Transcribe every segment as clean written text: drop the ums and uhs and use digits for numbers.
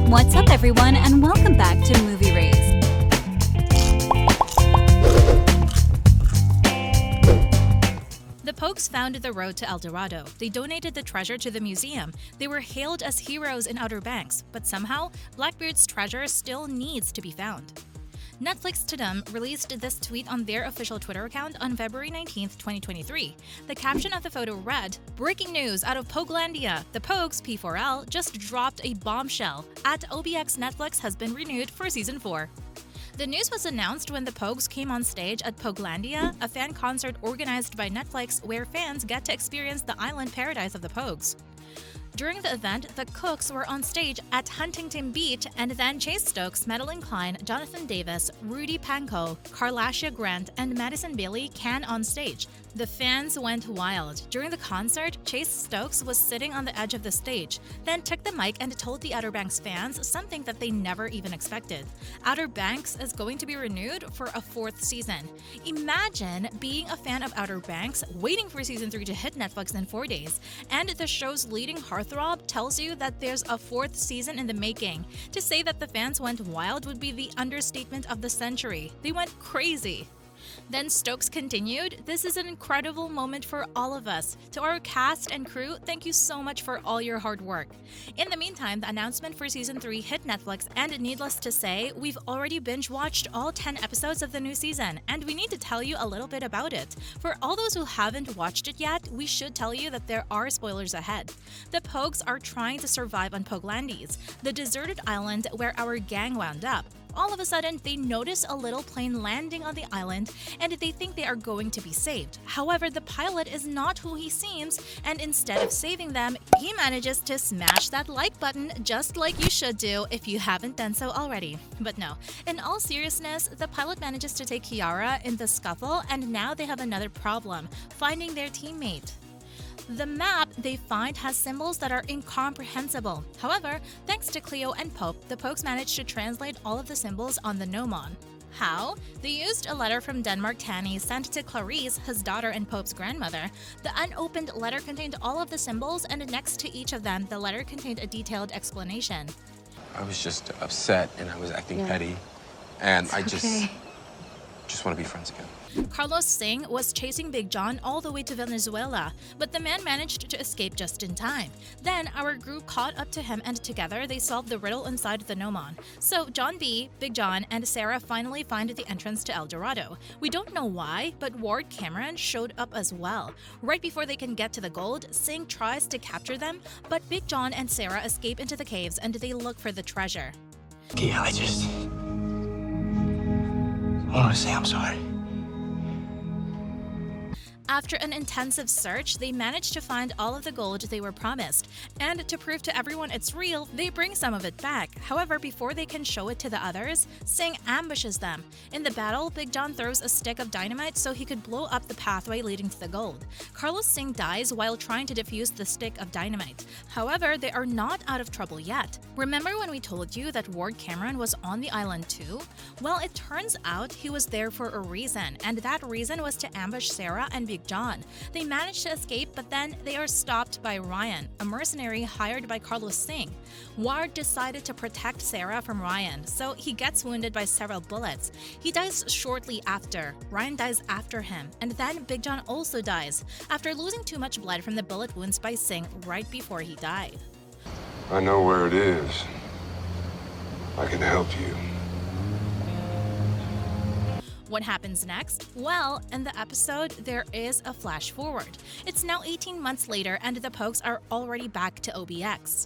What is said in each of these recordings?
What's up, everyone, and welcome back to Movie Rays. The Pogues found the road to El Dorado. They donated the treasure to the museum. They were hailed as heroes in Outer Banks, but somehow, Blackbeard's treasure still needs to be found. Netflix to them released this tweet on their official Twitter account on February 19, 2023. The caption of the photo read, "Breaking news out of Pogelandia. The Pogues, P4L, just dropped a bombshell. At OBX Netflix has been renewed for Season 4. The news was announced when the Pogues came on stage at Pogelandia, a fan concert organized by Netflix where fans get to experience the island paradise of the Pogues. During the event, the Kooks were on stage at Huntington Beach and then chased Stokes Madelyn Cline, Jonathan Davis, Rudy Pankow, Carlacia Grant, and Madison Bailey can on stage. The fans went wild. During the concert, Chase Stokes was sitting on the edge of the stage, then took the mic and told the Outer Banks fans something that they never even expected. Outer Banks is going to be renewed for a 4th season. Imagine being a fan of Outer Banks, waiting for Season 3 to hit Netflix in 4 days, and the show's leading heartthrob tells you that there's a 4th season in the making. To say that the fans went wild would be the understatement of the century. They went crazy. Then Stokes continued, "This is an incredible moment for all of us. To our cast and crew, thank you so much for all your hard work." In the meantime, the announcement for Season 3 hit Netflix, and needless to say, we've already binge-watched all 10 episodes of the new season, and we need to tell you a little bit about it. For all those who haven't watched it yet, we should tell you that there are spoilers ahead. The Pogues are trying to survive on Pogelandies, the deserted island where our gang wound up. All of a sudden, they notice a little plane landing on the island and they think they are going to be saved. However, the pilot is not who he seems, and instead of saving them, he manages to smash that like button just like you should do if you haven't done so already. But no, in all seriousness, the pilot manages to take Kiara in the scuffle, and now they have another problem, finding their teammate. The map they find has symbols that are incomprehensible. However, thanks to Cleo and Pope, the Pogues managed to translate all of the symbols on the gnomon. How? They used a letter from Denmark Tanny sent to Clarice, his daughter and Pope's grandmother. The unopened letter contained all of the symbols, and next to each of them, the letter contained a detailed explanation. I was just upset and I was acting petty, and I just want to be friends again. Carlos Singh was chasing Big John all the way to Venezuela, but the man managed to escape just in time. Then our group caught up to him, and together they solved the riddle inside the gnomon. So John B, Big John, and Sarah finally find the entrance to El Dorado. We don't know why, but Ward Cameron showed up as well. Right before they can get to the gold, Singh tries to capture them, but Big John and Sarah escape into the caves and they look for the treasure. Yeah, I want to say I'm sorry. After an intensive search, they managed to find all of the gold they were promised, and to prove to everyone it's real, they bring some of it back. However, before they can show it to the others, Singh ambushes them. In the battle, Big John throws a stick of dynamite so he could blow up the pathway leading to the gold. Carlos Singh dies while trying to defuse the stick of dynamite. However, they are not out of trouble yet. Remember when we told you that Ward Cameron was on the island too? Well, it turns out he was there for a reason, and that reason was to ambush Sarah and Big John. They managed to escape, but then they are stopped by Ryan, a mercenary hired by Carlos Singh. Ward decided to protect Sarah from Ryan, so he gets wounded by several bullets. He dies shortly after. Ryan dies after him, and then Big John also dies, after losing too much blood from the bullet wounds by Singh right before he died. I know where it is. I can help you. What happens next? Well, in the episode, there is a flash forward. It's now 18 months later, and the Pogues are already back to OBX.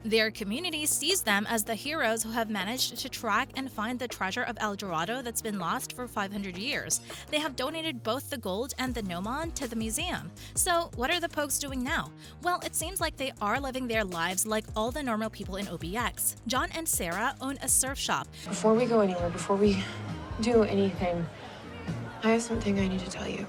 Their community sees them as the heroes who have managed to track and find the treasure of El Dorado that's been lost for 500 years. They have donated both the gold and the gnomon to the museum. So what are the Pogues doing now? Well, it seems like they are living their lives like all the normal people in OBX. John and Sarah own a surf shop. Before we go anywhere, before we do anything, I have something I need to tell you.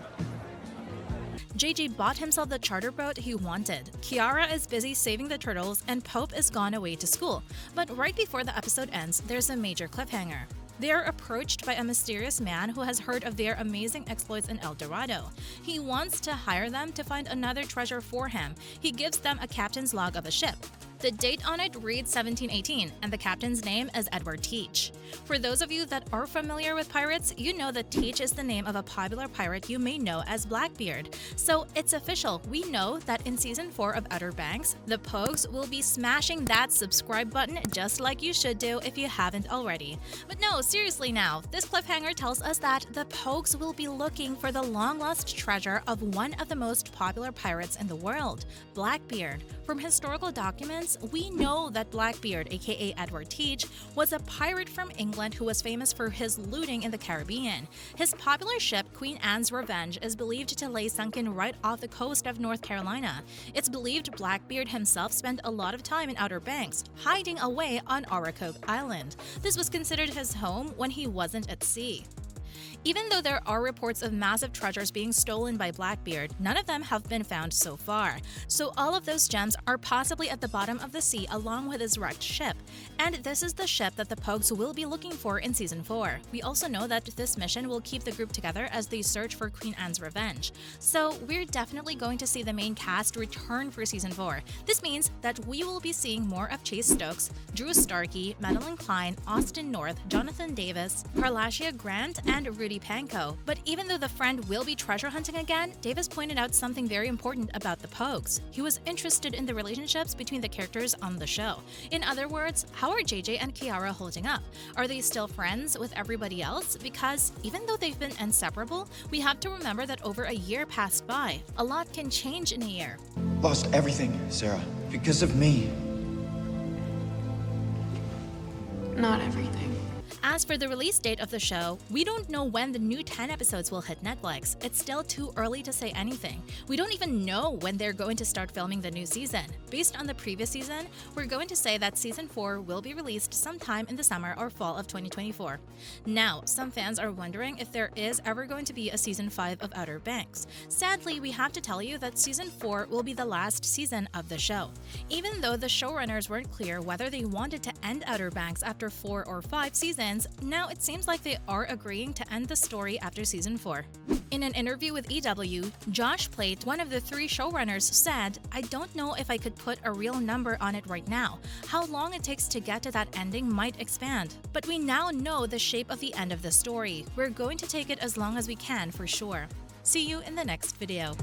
JJ bought himself the charter boat he wanted. Kiara is busy saving the turtles, and Pope is gone away to school. But right before the episode ends, there's a major cliffhanger. They are approached by a mysterious man who has heard of their amazing exploits in El Dorado. He wants to hire them to find another treasure for him. He gives them a captain's log of a ship. The date on it reads 1718, and the captain's name is Edward Teach. For those of you that are familiar with pirates, you know that Teach is the name of a popular pirate you may know as Blackbeard. So it's official, we know that in Season 4 of Outer Banks, the Pogues will be smashing that subscribe button just like you should do if you haven't already. But no, seriously now, this cliffhanger tells us that the Pogues will be looking for the long-lost treasure of one of the most popular pirates in the world, Blackbeard. From historical documents, we know that Blackbeard, aka Edward Teach, was a pirate from England who was famous for his looting in the Caribbean. His popular ship, Queen Anne's Revenge, is believed to lay sunken right off the coast of North Carolina. It's believed Blackbeard himself spent a lot of time in Outer Banks, hiding away on Oracoke Island. This was considered his home when he wasn't at sea. Even though there are reports of massive treasures being stolen by Blackbeard, none of them have been found so far. So all of those gems are possibly at the bottom of the sea along with his wrecked ship. And this is the ship that the Pogues will be looking for in Season 4. We also know that this mission will keep the group together as they search for Queen Anne's Revenge. So we're definitely going to see the main cast return for Season 4. This means that we will be seeing more of Chase Stokes, Drew Starkey, Madelyn Cline, Austin North, Jonathan Davis, Carlacia Grant, and Rudy Panko. But even though the friend will be treasure hunting again, Davis pointed out something very important about the Pogues. He was interested in the relationships between the characters on the show. In other words, how are JJ and Kiara holding up? Are they still friends with everybody else? Because even though they've been inseparable, we have to remember that over a year passed by. A lot can change in a year. Lost everything, Sarah, because of me. Not everything. As for the release date of the show, we don't know when the new 10 episodes will hit Netflix. It's still too early to say anything. We don't even know when they're going to start filming the new season. Based on the previous season, we're going to say that Season 4 will be released sometime in the summer or fall of 2024. Now, some fans are wondering if there is ever going to be a Season 5 of Outer Banks. Sadly, we have to tell you that Season 4 will be the last season of the show. Even though the showrunners weren't clear whether they wanted to end Outer Banks after 4 or 5 seasons, now it seems like they are agreeing to end the story after Season 4. In an interview with EW, Josh Pate, one of the 3 showrunners, said, "I don't know if I could put a real number on it right now. How long it takes to get to that ending might expand. But we now know the shape of the end of the story. We're going to take it as long as we can for sure." See you in the next video.